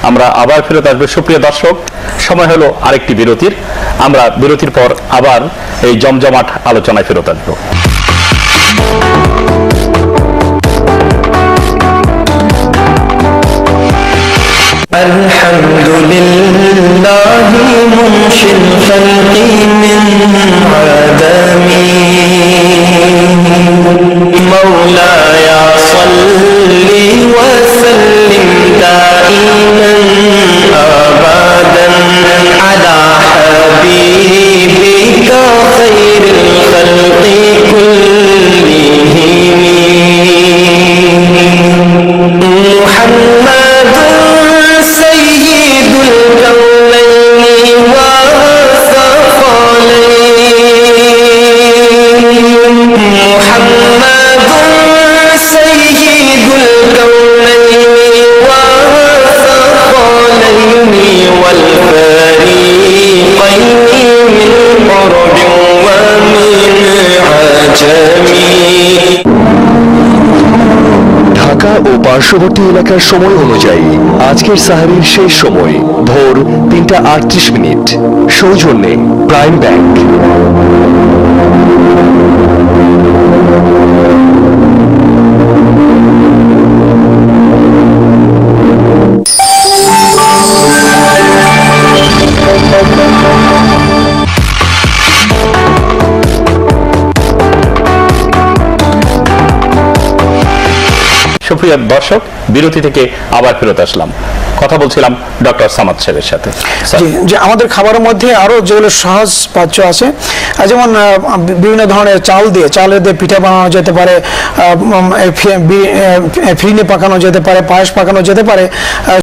আমরা আবার ফেরত আসবো। সুপ্রিয় দর্শক, সময় হলো আরেকটি বিরতির। আমরা বিরতির পর আবার এই জমজমাট আলোচনায় ফেরত আসবো। আলহামদুলিল্লাহি মুনশিল খালকি মিন আদামি মাওলায়া সাল্লি ওয়া সাল্লিম দাইমান আবাদান আলা হাবিবিকা খায়রিল খালকি কুল্লিহিম মুহাম্মাদুন সাইয়্যিদুল কাওনাইনি ওয়া সাফালাইন মুহাম্মাদুন সাইয়্যিদুল কাওনাইনি ওয়া সাফালাইনি ওয়াল ফারিকাইনি মিন আরবিন ওয়া মিন আজামি। ঢাকা ও পার্শ্ববর্তী এলাকার সময় অনুযায়ী আজকের সাহারির শেষ সময় ভোর ৩টা ৩৮। সৌজন্যে প্রাইম ব্যাংক। সুপ্রিয় দর্শক, বিরতি থেকে আবার ফেরত আসলাম। কথা বলছিলাম ডক্টর সামাদ সাহেবের সাথে। যে আমাদের খাবারের মধ্যে আরো যেগুলো সহজ পাচ্য আছে, যেমন বিভিন্ন ধরনের চালের দিয়ে পিঠা বানানো যেতে পারে, ফিরনি পাকানো যেতে পারে, পায়েস পাকানো যেতে পারে।